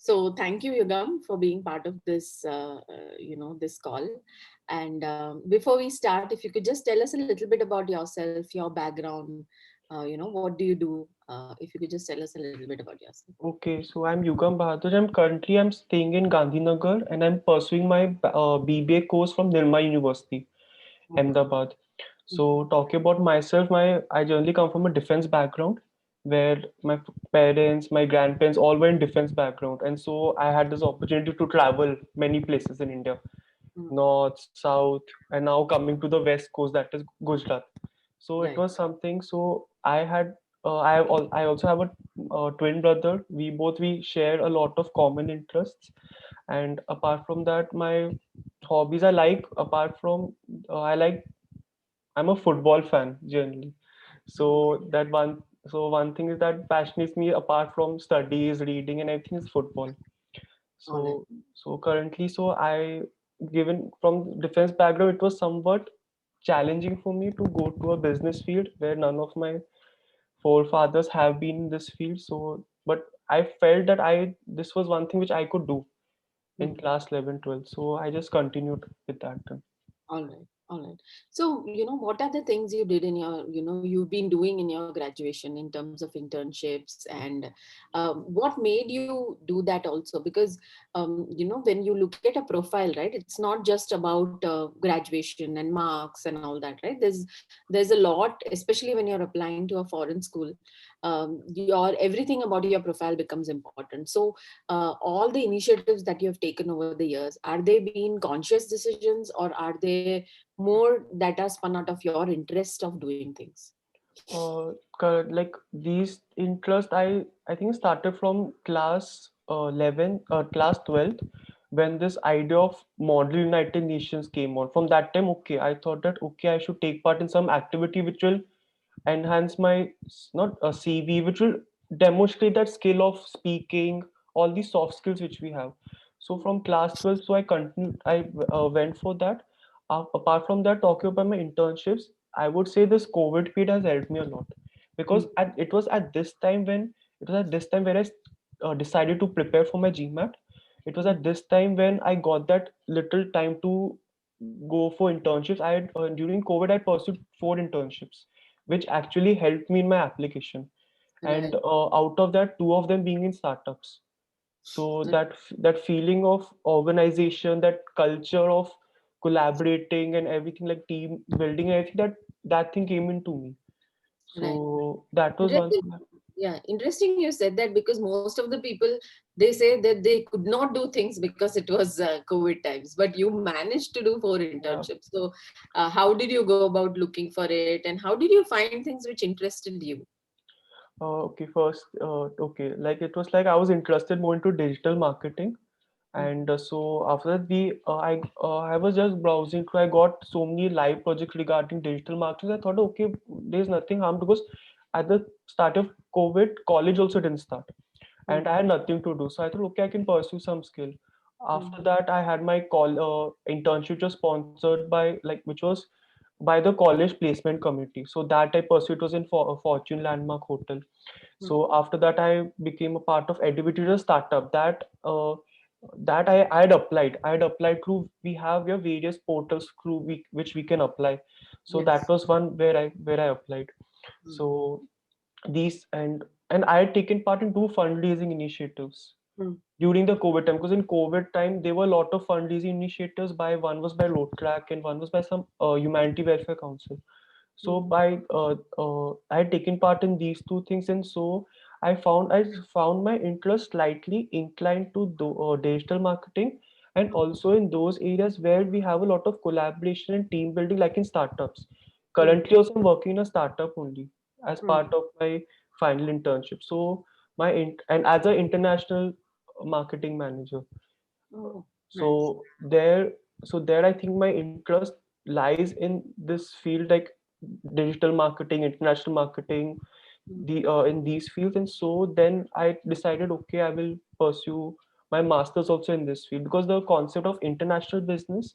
So thank you, Yugam, for being part of this, this call. And before we start, if you could just tell us a little bit about yourself, your background, what do you do? If you could just tell us a little bit about yourself. Okay, so I'm Yugam Bahadur. I'm staying in Gandhinagar and I'm pursuing my BBA course from Nirma University, Okay. Ahmedabad. So talking about myself, my I generally come from a defense background where my parents, my grandparents all were in defense background, and so I had this opportunity to travel many places in India, Mm. north, south, and now coming to the west coast, that is Gujarat. So it Right. was something. So I also have a twin brother. We share a lot of common interests, and apart from that, my hobbies I like. Apart from I like I'm a football fan generally. Okay. So that one so one thing is that passionates me apart from studies, reading, and everything is football. All right. So currently, so I given from defense background, it was somewhat challenging for me to go to a business field where none of my forefathers have been in this field. So, but I felt that I this was one thing which I could do in Mhm. class 11, 12. So I just continued with that. All right. All right. So, what are the things you did in you've been doing in your graduation in terms of internships, and what made you do that also? Because, when you look at a profile, right, it's not just about graduation and marks and all that, right? There's a lot, especially when you're applying to a foreign school. Everything about your profile becomes important. So, all the initiatives that you have taken over the years, are they being conscious decisions, or are they more that are spun out of your interest of doing things? Like these interest, I think started from class 11, class 12, when this idea of Model United Nations came on. From that time, okay, I thought that okay, I should take part in some activity which will enhance my not a CV, which will demonstrate that skill of speaking, all these soft skills which we have. So from class 12, so I continued, I went for that. Apart from that, talking about my internships, I would say this COVID period has helped me a lot because Mm. it was at this time when it was at this time where I decided to prepare for my GMAT. It was Mm. at this time when I got that little time to go for internships. I had, during COVID I pursued 4 internships, which actually helped me in my application. And Right. out of that, two of them being in startups. So Right. that feeling of organization, that culture of collaborating and everything like team building, and everything that thing came into me. Right. So that was one Interesting. thing. Yeah, interesting you said that, because most of the people, they say that they could not do things because it was COVID times, but you managed to do 4 internships. So, how did you go about looking for it, and how did you find things which interested you? Okay, first, okay, like it was like I was interested more into digital marketing, Mm. and so after that, I was just browsing through. I got so many live projects regarding digital marketing. I thought, okay, there's nothing harm because at the start of COVID, college also didn't start, and Mm. I had nothing to do. So I thought, okay, I can pursue some skill. Mm. After that, I had my call internship was sponsored by like which was by the college placement committee. So that I pursued was in Fortune Landmark Hotel. Mm. So after that, I became a part of Edivity, a startup that I had applied. I had applied through we have various portals through which we can apply. So that Yes. was one where I applied. Mm. So these and I had taken part in 2 fundraising initiatives Mm. during the COVID time, because in COVID time there were a lot of fundraising initiatives by one was by Track and one was by some Humanity Welfare Council. So Mm. I had taken part in these two things, and so I found my interest slightly inclined to digital marketing, and Mm. also in those areas where we have a lot of collaboration and team building, like in startups. Mm. Currently, also I'm working in a startup only as Mm. part of my final internship. So and as an international marketing manager. Oh, nice. So there I think my interest lies in this field, like digital marketing, international marketing, Mm. in these fields. And so then I decided, okay, I will pursue my masters also in this field, because the concept of international business,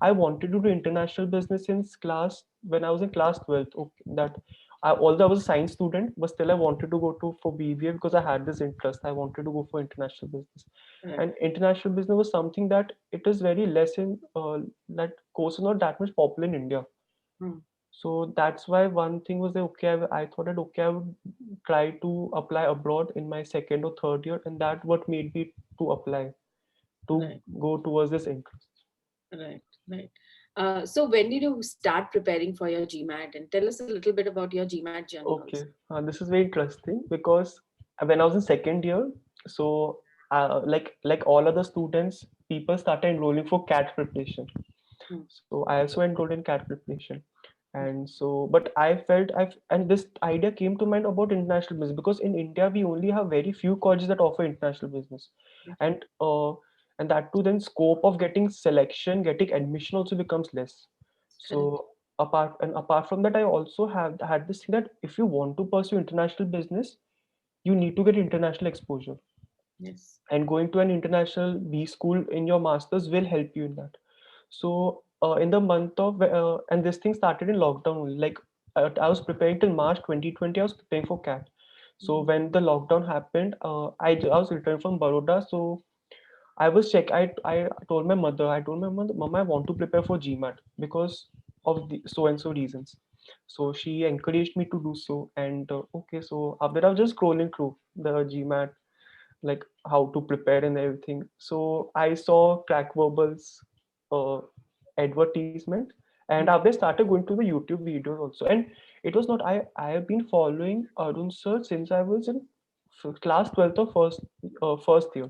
I wanted to do international business since class when I was in class 12th. Okay, although I was a science student, but still I wanted to go to for BBA because I had this interest. I wanted to go for international business. Right. And international business was something that it is very less in that course is not that much popular in India. Hmm. So that's why one thing was that okay, I thought that okay, I would try to apply abroad in my second or third year, and that what made me to apply to Right. go towards this interest. Right. Right. So when did you start preparing for your GMAT? And tell us a little bit about your GMAT journey also. Okay, this is very interesting because when I was in second year, so like all other students, people started enrolling for CAT preparation. Hmm. So I also enrolled in CAT preparation, and so but I felt and this idea came to mind about international business because in India we only have very few colleges that offer international business, Right. and uh, and that too then scope of getting selection, getting admission also becomes less. Correct. So apart from that, I also have had this thing that if you want to pursue international business, you need to get international exposure, Yes. and going to an international B school in your masters will help you in that. So in the month of and this thing started in lockdown only. Like I was preparing till March 2020. I was preparing for CAT. So Mhm. when the lockdown happened, I was returned from Baroda. So I was check. I told my mother. I told my mother, Mama, I want to prepare for GMAT because of the so and so reasons. So she encouraged me to do so. And okay, so after I was just scrolling through the GMAT, like how to prepare and everything. So I saw Crack Verbals uh, advertisement, and Mhm. after I started going to the YouTube videos also. And it was not I have been following Arun sir since I was in class 12th or first year.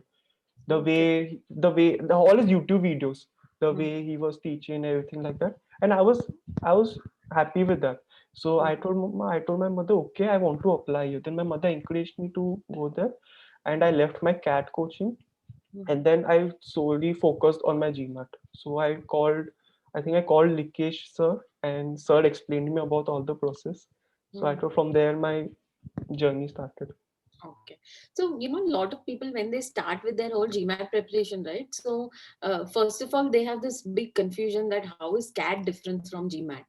Okay. The all his YouTube videos, the Mhm. way he was teaching and everything like that, and I was happy with that. So Mhm. I told my mother, okay, I want to apply here. Then my mother encouraged me to go there, and I left my CAT coaching, Mhm. and then I solely focused on my GMAT. So I think I called Likesh sir, and sir explained to me about all the process. So I Mhm. thought from there my journey started. Okay. So, a lot of people, when they start with their whole GMAT preparation, right? So, first of all, they have this big confusion that how is CAT different from GMAT?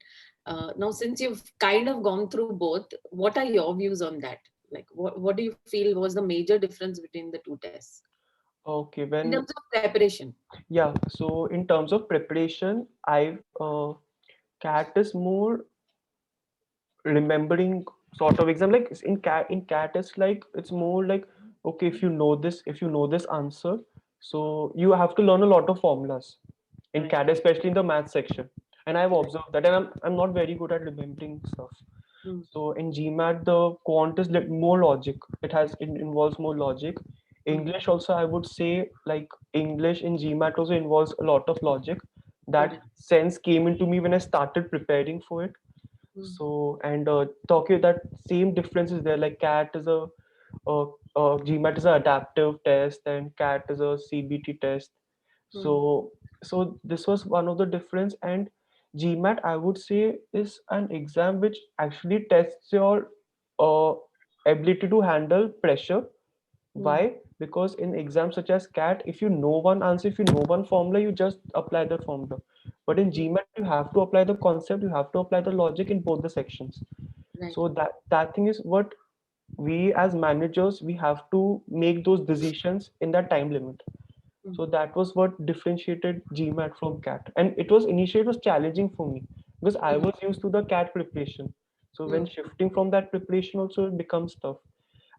Now, since you've kind of gone through both, what are your views on that? Like, what do you feel was the major difference between the two tests Okay, in when terms of preparation? yeah, so in terms of preparation, I CAT is more remembering sort of exam. Like in CAT it's like it's more like okay, if you know this answer, so you have to learn a lot of formulas in Right. CAT, especially in the math section. And I've Right. observed that, and I'm not very good at remembering stuff. Mm. So in GMAT, the quant is more logic. It involves more logic. Mm. English also, I would say, like English in GMAT also involves a lot of logic. That Correct. sense came into me when I started preparing for it. Mm. So and talking that same difference is there. Like CAT is uh, GMAT is an adaptive test, and CAT is a CBT test. Mm. So this was one of the difference. And GMAT, I would say, is an exam which actually tests your uh, ability to handle pressure. Mm. Why? Because in exams such as CAT, if you know one answer, if you know one formula, you just apply the formula. But in Mm. GMAT, you have to apply the concept, you have to apply the logic in both the sections. Right. So that thing is what we as managers we have to make those decisions in that time limit. Mm. So that was what differentiated GMAT from CAT. And it was initially it was challenging for me because I Mm. was used to the CAT preparation. So when Mm. shifting from that preparation also it becomes tough.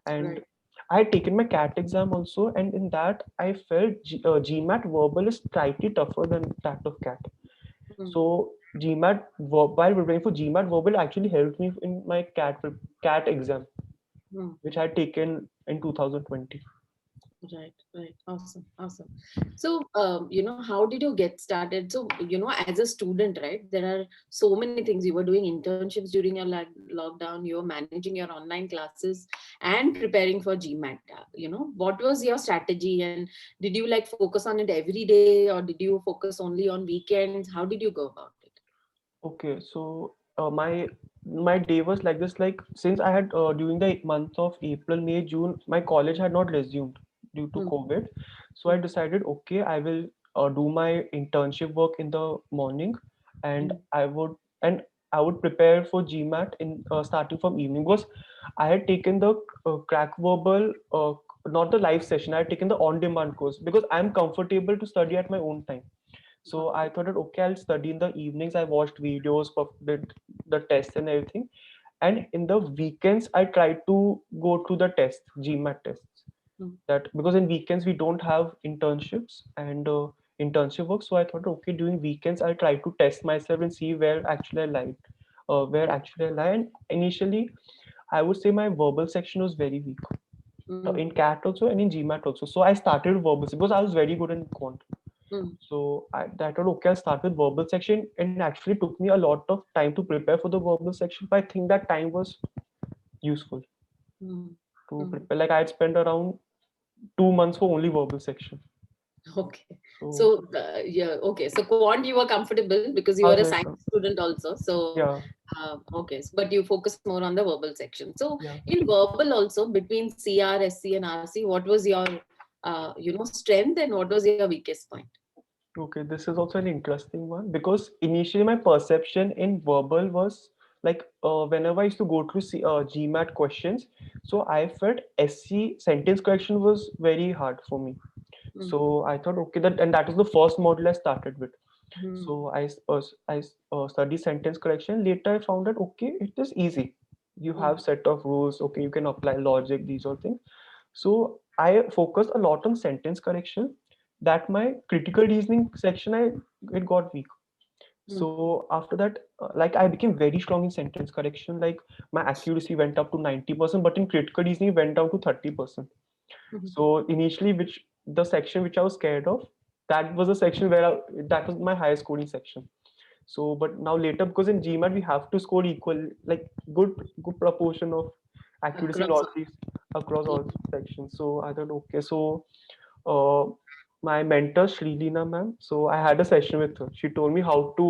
And Right. I had taken my CAT exam also, and in that I felt GMAT verbal is slightly tougher than that of CAT. Mm. So while preparing for GMAT verbal actually helped me in my CAT exam, Mm. which I had taken in 2020. Right, right. Awesome, awesome. So, how did you get started? So, as a student, right, there are so many things. You were doing internships during your lockdown, you were managing your online classes and preparing for GMAT. What was your strategy? And did you like focus on it every day, or did you focus only on weekends? How did you go about it? Okay, so my day was like this. Like since I had during the month of April, May, June, my college had not resumed due to Hmm. COVID. So I Hmm. decided, okay, I will do my internship work in the morning, and Hmm. I would prepare for GMAT in starting from evening because I had taken the crack verbal not the live session. I had taken the on-demand course because I'm comfortable to study at my own time. So I thought that okay, I'll study in the evenings. I watched videos, did the tests and everything. And in the weekends, I tried to go to the tests, GMAT tests. Mm. That because in weekends we don't have internships and internship work. So I thought okay, during weekends I'll try to test myself and see where actually I lied, where actually I lie. And initially, I would say my verbal section was very weak in Mm. CAT also and in GMAT also. So I started with verbal because I was very good in quant. Mm. So I thought, okay, I'll start with verbal section, and actually took me a lot of time to prepare for the verbal section. But I think that time was useful Mm. to Mm. prepare. Like I had spent around 2 months for only verbal section. Okay. So So, yeah, okay. So, quant, you were comfortable because you I were was a very science student also. So, yeah, okay. But you focus more on the verbal section. So, yeah. in verbal also, between CR, SC, and RC, what was your, strength and what was your weakest point? Okay, this is also an interesting one because initially my perception in verbal was like whenever I used to go through GMAT questions, so I felt SC sentence correction was very hard for me. Mm. So I thought, okay, that was the first module I started with. Mm. So I studied sentence correction. Later I found that okay, it is easy. You Mm. have set of rules. Okay, you can apply logic, these all things. So I focused a lot on sentence correction. That my critical reasoning section, it got weak. Mm. So after that, like I became very strong in sentence correction. Like my accuracy went up to 90%, but in critical reasoning it went down to 30%. Mhm. So initially, which the section which I was scared of, that was the section where that was my highest scoring section. So, but now later, because in GMAT we have to score equal, like good proportion of accuracy in Across all all. these across Yeah. all sections. So I thought, okay, so uh, my mentor Srilina ma'am. So I had a session with her. She told me how to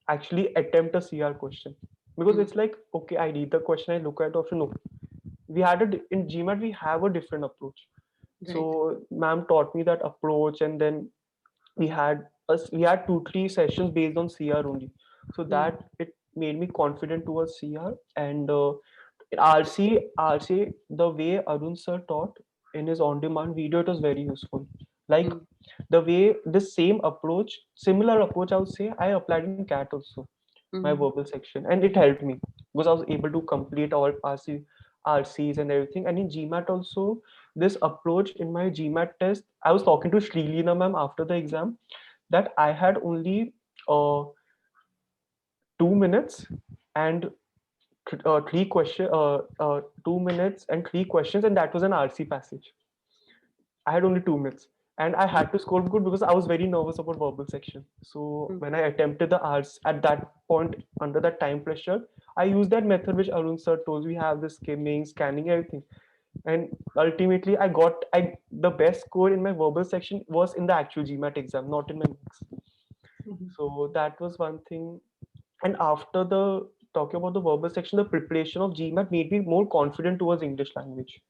actually attempt a CR question because Mm. it's like okay, I read the question, I look at the option. No, we had in GMAT we have a different approach. Right. So ma'am taught me that approach, and then we had 2-3 sessions based on CR only. So Mm. that it made me confident towards CR. And RC, the way Arun sir taught in his on-demand video, it was very useful. Like Mm. the way this same approach, similar approach, I would say, I applied in CAT also, my Mm. verbal section, and it helped me because I was able to complete all RCs and everything. And in GMAT also, this approach in my GMAT test, I was talking to Srilina ma'am after the exam that I had only uh, 2 minutes and 2 minutes and 3 questions, and that was an RC passage. I had only 2 minutes. And I had to score good because I was very nervous about verbal section. So Mm. when I attempted the arts at that point under that time pressure, I used that method which Arun sir told. We have the skimming, scanning, everything. And ultimately I the best score in my verbal section was in the actual GMAT exam, not in my mix. Mhm. So that was one thing. And after the talking about the verbal section, the preparation of GMAT made me more confident towards English language.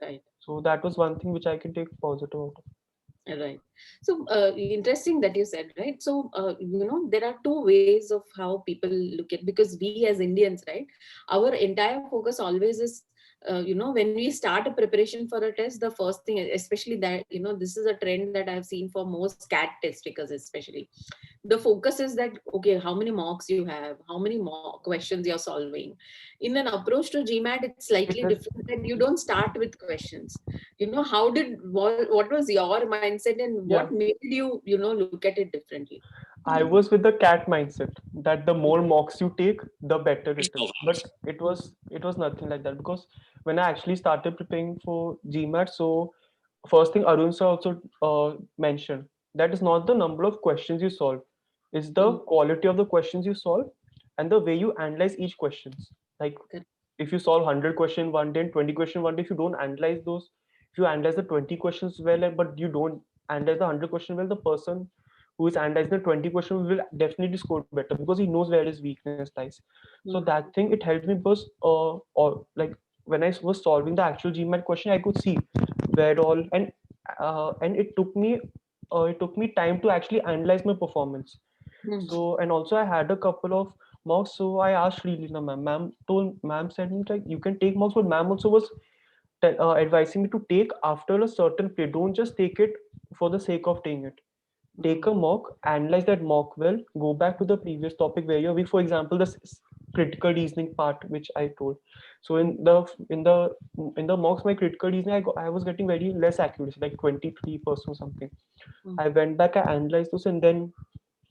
Right. So that was one thing which I can take positive out of. Right. So interesting that you said, right? So, there are two ways of how people look at, because we as Indians, right, our entire focus always is, when we start a preparation for a test, the first thing, especially that, this is a trend that I've seen for most CAT test takers, especially. The focus is that, okay, how many marks you have, how many more questions you're solving. In an approach to GMAT, it's It slightly is different, that you don't start with questions. How did, what was your mindset and yeah. what made you, look at it differently? I was with the cat mindset that the more mocks you take, the better it is. But it was nothing like that because when I actually started preparing for GMAT, so first thing Arun sir also mentioned that is not the number of questions you solve, it's the Mm. quality of the questions you solve and the way you analyze each questions. Like Correct. if you solve 100 question one day and 20 question one day, if you don't analyze those, if you analyze the 20 questions well, but you don't analyze the 100 question well, the person who is analyzing the 20 question will definitely score better because he knows where his weakness lies. So Mm. that thing, it helped me because or like when I was solving the actual GMAT question, I could see where all, and it took me time to actually analyze my performance. Mm. So, and also I had a couple of mocks. So I asked Srilina ma'am. Ma'am said me like you can take mocks, but ma'am also was advising me to take after a certain period. Don't just take it for the sake of taking it. Take a mock, analyze that mock well, go back to the previous topic where you're weak. For example, the critical reasoning part, which I told. So in the mocks, my critical reasoning, I was getting very less accuracy, like 23% or something. I went back, I analyzed those, and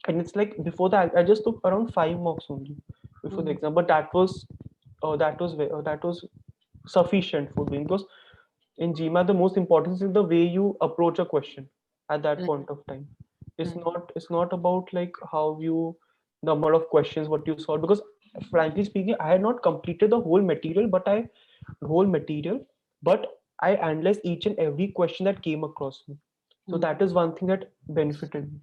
it's like before that, I just took around 5 mocks only before the exam. But that was sufficient for me, because in GMAT the most important is the way you approach a question at that Right, point of time. It's right. not about like how you, number of questions what you solve, because frankly speaking I had not completed the whole material, but I analyzed each and every question that came across me. So Hmm. that is one thing that benefited me.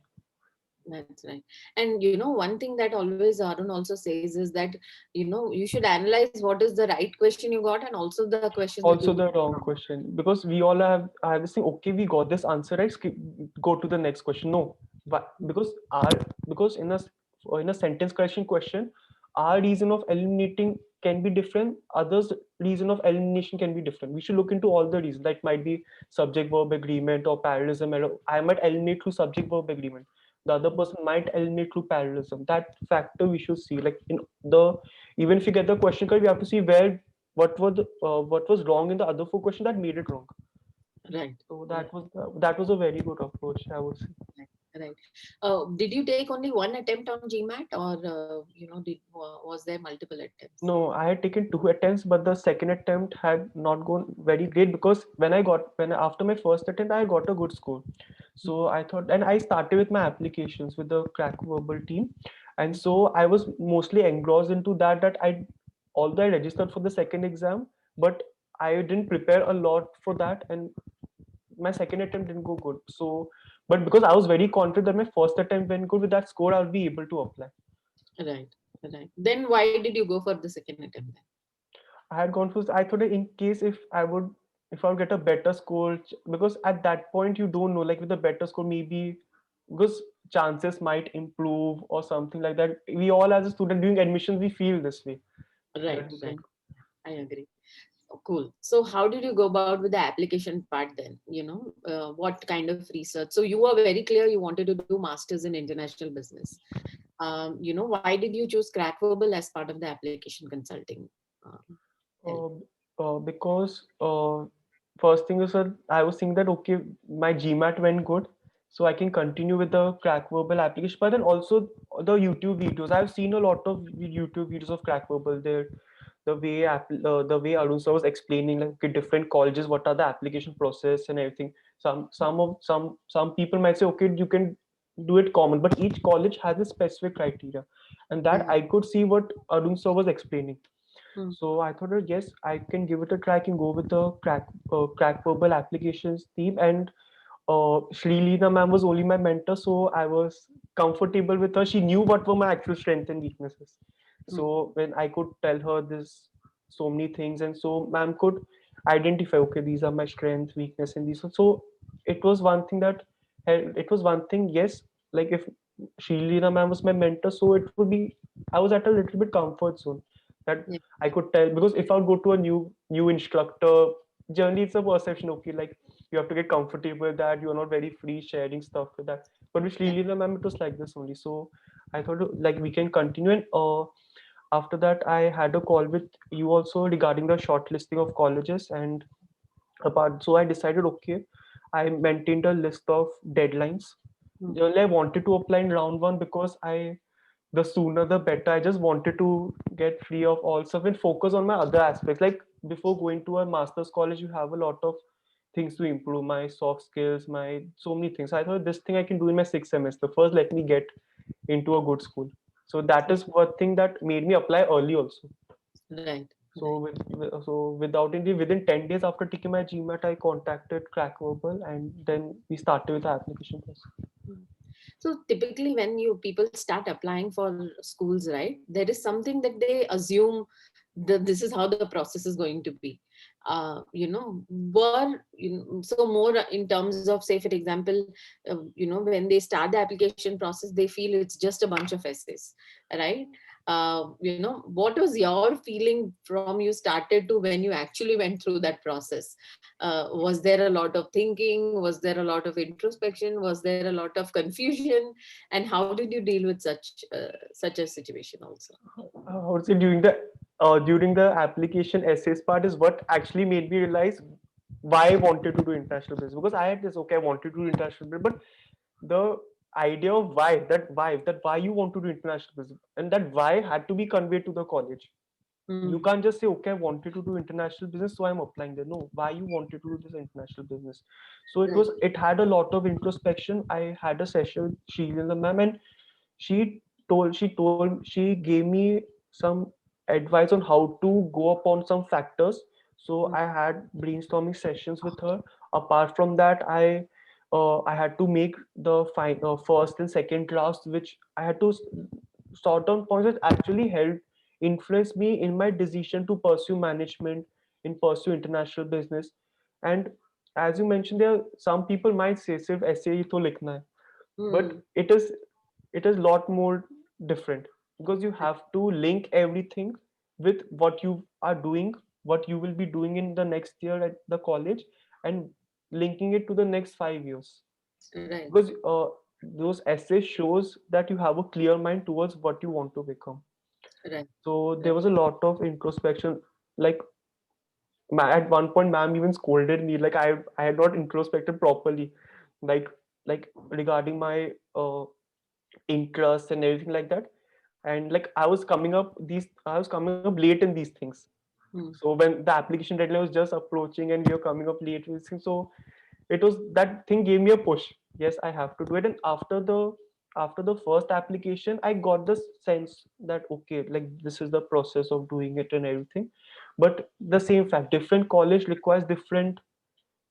That's right. And one thing that always Arun also says is that, you should analyze what is the right question you got and also the question that you Also got the wrong wrong. question, because we all have this thing, okay, we got this answer right, go to the next question. No, but because in a sentence correction question, our reason of eliminating can be different, others reason of elimination can be different. We should look into all the reasons. That might be subject verb agreement or parallelism error. I might eliminate through subject verb agreement, the other person might eliminate through parallelism. That factor we should see, like in the, even if you get the question correct, we have to see where, what was wrong in the other 4 questions that made it wrong. Right. So Right. that was a very good approach, I would say. Right. Right. Did you take only one attempt on GMAT, or was there multiple attempts? No, I had taken 2 attempts, but the second attempt had not gone very great, because when after my first attempt I got a good score. So I thought, and I started with my applications with the Crack Verbal team, and so I was mostly engrossed into that although I registered for the second exam, but I didn't prepare a lot for that, and my second attempt didn't go good. So, but because I was very confident that my first attempt went good, with that score I'll be able to apply. Right. Right. Then why did you go for the second attempt then? I had gone for, I thought that in case if I would get a better score, because at that point you don't know, like with a better score, maybe because chances might improve or something like that. We all, as a student doing admissions, we feel this way. Right. And Right. so, I agree. Oh, cool. So how did you go about with the application part then? What kind of research? So you were very clear you wanted to do masters in international business. Why did you choose Crack Verbal as part of the application consulting? Help? uh, because first thing is that I was thinking that okay, my GMAT went good, so I can continue with the Crack Verbal application. But then also the YouTube videos. I've seen a lot of YouTube videos of Crack Verbal. There, the way Arun sir was explaining, like okay, different colleges, what are the application process and everything. Some people might say okay, you can do it common, but each college has a specific criteria, and that I could see what Arun sir was explaining. Mm, So I thought that yes, I can give it a try. I can go with the Crack Verbal applications team, and Shri Leena ma'am was only my mentor, so I was comfortable with her. She knew what were my actual strengths and weaknesses. mm, So when I could tell her this so many things, and so ma'am could identify, okay, these are my strengths, weakness, and these. So it was one thing that it was one thing. Yes, like if Shri Leena ma'am was my mentor, so it would be, I was at a little bit comfort zone, that yeah, I could tell, because if I would go to a new instructor, generally it's a perception, okay, like you have to get comfortable with that, you're not very free sharing stuff with that. But with yeah. Lilina ma'am, it was like this only. So I thought like we can continue, and after that I had a call with you also regarding the shortlisting of colleges, and apart, so I decided okay, I maintained a list of deadlines. Mm, Generally I wanted to apply in round one, because the sooner the better. I just wanted to get free of all stuff and focus on my other aspects. Like before going to a master's college, you have a lot of things to improve, my soft skills, my so many things. I thought this thing I can do in my 6th semester. First, let me get into a good school. So that is one thing that made me apply early also. right, right. So without any, within 10 days after taking my GMAT, I contacted Crack Verbal, and then we started with the application process. Mm. So typically when you people start applying for schools, right, there is something that they assume that this is how the process is going to be. So more in terms of, say, for example, when they start the application process, they feel it's just a bunch of essays, right? what was your feeling from you started to when you actually went through that process? Was there a lot of thinking? Was there a lot of introspection? Was there a lot of confusion? And how did you deal with such a situation also? I would say during the application essays part is what actually made me realize why I wanted to do international business, because I had this, okay, I wanted to do international business, but the idea of that why you want to do international business, and that why had to be conveyed to the college. You Hmm. can't just say, okay, I wanted to do international business, so I'm applying there. No, why you wanted to do this international business? So Right. it had a lot of introspection. I had a session with Sheila ma'am, and she gave me some advice on how to go upon some factors. So Hmm. I had brainstorming sessions with her. Apart from that, I had to make the first and second drafts, which I had to sort down points that actually helped influence me in my decision to pursue management, in pursue international business. And as you mentioned, there some people might say सिर्फ ऐसे ही तो लिखना है, but Hmm. it is lot more different, because you have to link everything with what you are doing, what you will be doing in the next year at the college, and linking it to the next 5 years, Right. because those essays shows that you have a clear mind towards what you want to become. Right. So there Right. was a lot of introspection. Like at one point, ma'am even scolded me. Like I had not introspected properly, like regarding my interests and everything like that. And like I was coming up late in these things. Hmm. So when the application deadline was just approaching and we were coming up late with these things, so it was that thing gave me a push. Yes, I have to do it. And after the first application, I got the sense that okay, like this is the process of doing it and everything. But the same fact, different college requires different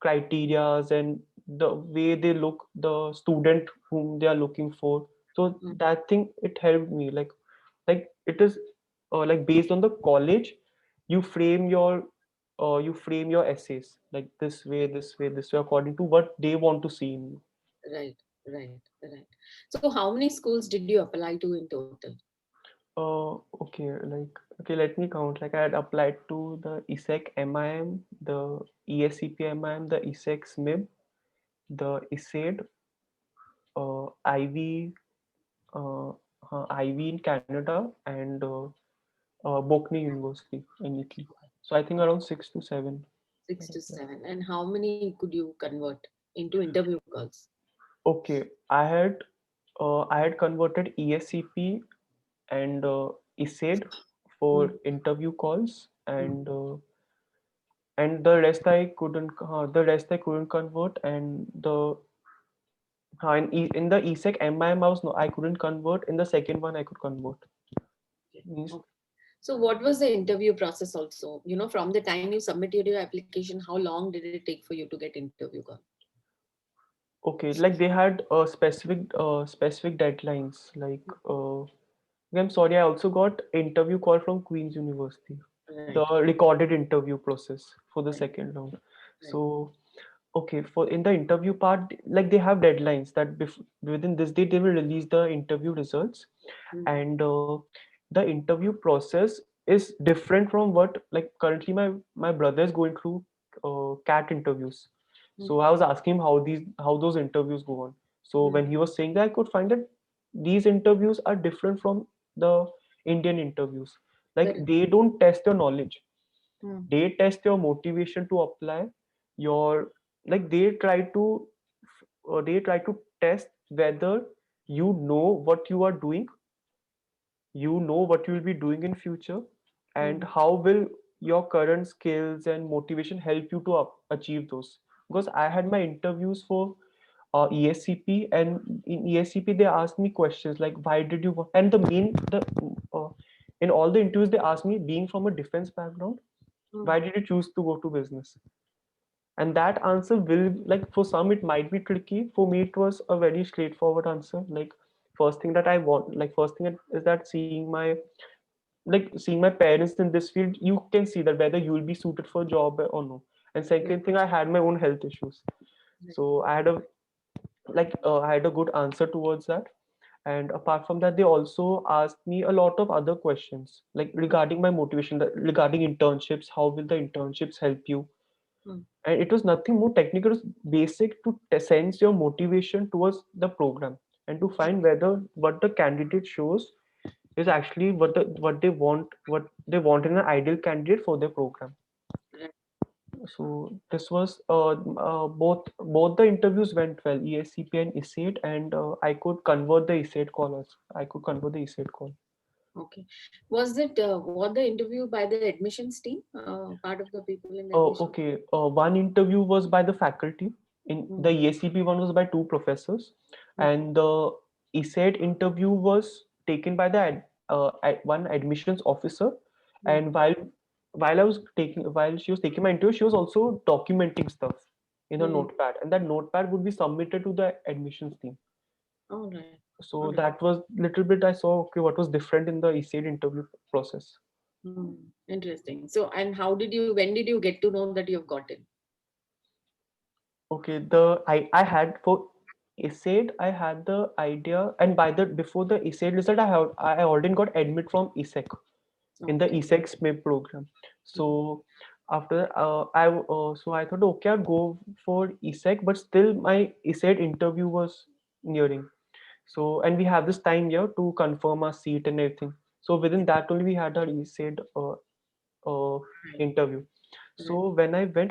criterias and the way they look the student whom they are looking for. So Hmm. that thing, it helped me, like it is like based on the college, you frame your essays like this way according to what they want to see in you. Right. Right. Right. So, how many schools did you apply to in total? Okay, okay, let me count. Like I had applied to the ESEC MIM, the ESCP MIM, the ESEC SMIB, the ISAID, IV, uh, IV in Canada, and Bocconi University in Italy. So I think around 6 to 7. 6 to 7. And how many could you convert into interview calls? Okay, I had converted ESCP and ISAID Hmm. for interview calls, Hmm. and the rest I couldn't convert, and in the ESEC MIM I was no I couldn't convert. In the second one I could convert. Okay. Means Okay. So, what was the interview process also? From the time you submitted your application, how long did it take for you to get interview call? okay, like they had specific deadlines. I'm sorry, I also got interview call from Queen's University, Right. the recorded interview process for the Right. second round. Right. So okay, for in the interview part, like they have deadlines that within this date they will release the interview results, Hmm. and the interview process is different from what, like, currently my brother is going through cat interviews. Hmm. So I was asking him how those interviews go on. So Hmm. when he was saying that, I could find that these interviews are different from the Indian interviews. Like Correct. they don't test your knowledge, Hmm. they test your motivation to apply, your, like they try to test whether you know what you are doing, you know what you will be doing in future, and Hmm. how will your current skills and motivation help you to achieve those. Because I had my interviews for ESCP, and in ESCP they asked me questions like why did you and the main the uh, in all the interviews they asked me, being from a defense background, Hmm. why did you choose to go to business? And that answer will, like, for some it might be tricky. For me it was a very straightforward answer. Like, first thing is that seeing my parents in this field, you can see that whether you will be suited for a job or no. And Right. second thing, I had my own health issues, Right. so I had a good answer towards that. And apart from that, they also asked me a lot of other questions, like regarding my motivation, regarding internships, how will the internships help you? Mm. And it was nothing more technical, it was basic to sense your motivation towards the program and to find whether what the candidate shows is actually what they want in an ideal candidate for their program. Right. So this was both the interviews went well, ESCP and ESAID, and I could convert the ESAID call also. I could convert the ESAID call. Okay. Was the interview by the admissions team, part of the people in the admission? Okay. One interview was by the faculty. In the Mm. ESCP one was by two professors, Okay. and the ESAID interview was taken by the one admissions officer. Mm. And while she was taking my interview, she was also documenting stuff in a Mm. notepad, and that notepad would be submitted to the admissions team. All right. All So right. that was little bit I saw, okay, what was different in the ESAID interview process. Mm. Interesting. So, and when did you get to know that you've gotten? Okay, I had for ESAID, I had the idea, and by the before the ESAID result, I already got admit from ESEC in the Okay. ESEC SMIP program. Mhm. So after so I thought, okay, I'll go for ESEC, but still my ESAID interview was nearing. So, and we have this time here to confirm our seat and everything. So within that only we had our ESAID uh, Right. interview. Right. So when I went,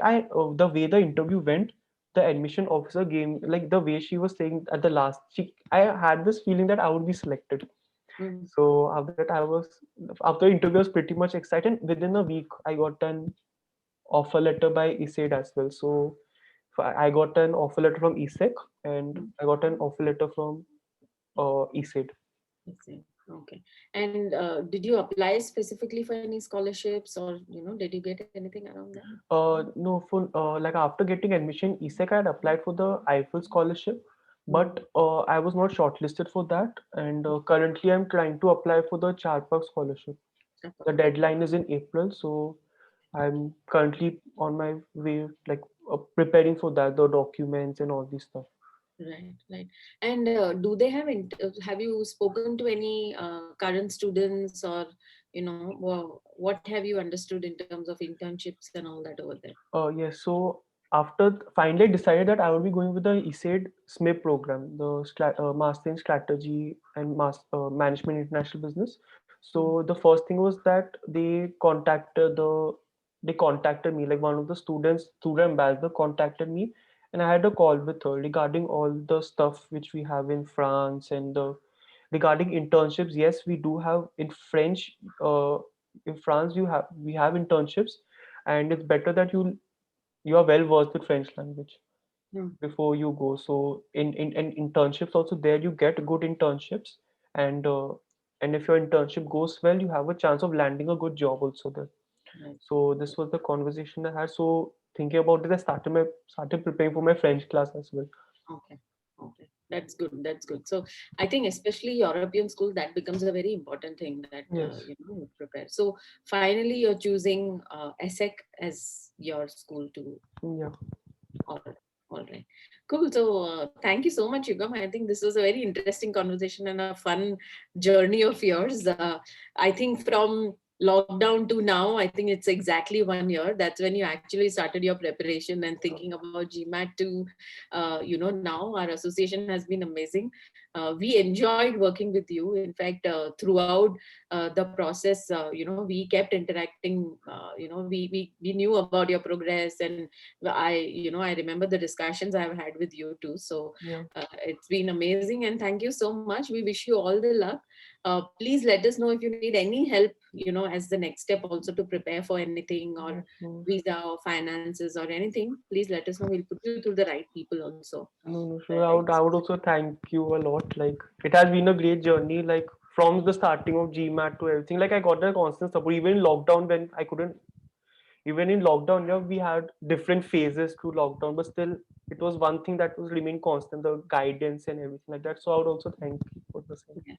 the way the interview went, the admission officer gave, like the way she was saying at the last, I had this feeling that I would be selected. Mm. So after the interview, I was pretty much excited. Within a week, I got an offer letter by ESAID as well. So I got an offer letter from ESEC, and Mm. I got an offer letter from ESAID. I see. Okay. And did you apply specifically for any scholarships, or did you get anything around that? No, for like after getting admission ESEC, I had applied for the Eiffel scholarship, Mm. but I was not shortlisted for that. And currently, I'm trying to apply for the Charpak scholarship. The Okay. deadline is in April, so I'm currently on my way, like preparing for that, the documents and all this stuff. Right, right. And do they have you spoken to any current students, or, what have you understood in terms of internships and all that over there? Yes, so after finally decided that I would be going with the ESAID SMIP program, the Master in Strategy and Management International Business. Mm. So the first thing was that they contacted me, like one of the student ambassador contacted me, and I had a call with her regarding all the stuff which we have in France and regarding internships. Yes, we do have in French. In France, we have internships, and it's better that you are well versed with French language Mm. before you go. So in internships also, there you get good internships, and if your internship goes well, you have a chance of landing a good job also there. Right. So this was the conversation I had. So thinking about it, I started preparing for my French class as well. Okay. Okay. That's good. That's good. So I think especially European schools, that becomes a very important thing that Yes. you prepare. So finally, you're choosing ESSEC as your school to. Yeah. All right. All right. Cool. So thank you so much, Yugam. I think this was a very interesting conversation and a fun journey of yours. I think from lockdown to now, I think it's exactly 1 year. That's when you actually started your preparation and thinking about GMAT to, now our association has been amazing. We enjoyed working with you. In fact, throughout the process, we kept interacting. We knew about your progress, and I remember the discussions I've had with you too. So Yeah. it's been amazing, and thank you so much. We wish you all the luck. Please let us know if you need any help, as the next step also to prepare for anything, or Yeah, sure. visa or finances or anything. Please let us know. We'll put you through the right people also. No, no, sure. I Right. would, I would also thank you a lot. Like it has been a great journey. Like from the starting of GMAT to everything. Like I got the constant support. Even in lockdown when I couldn't. Even in lockdown, yeah, we had different phases through lockdown, but still, it was one thing that was remain constant: the guidance and everything like that. So I would also thank you for the same. Yeah.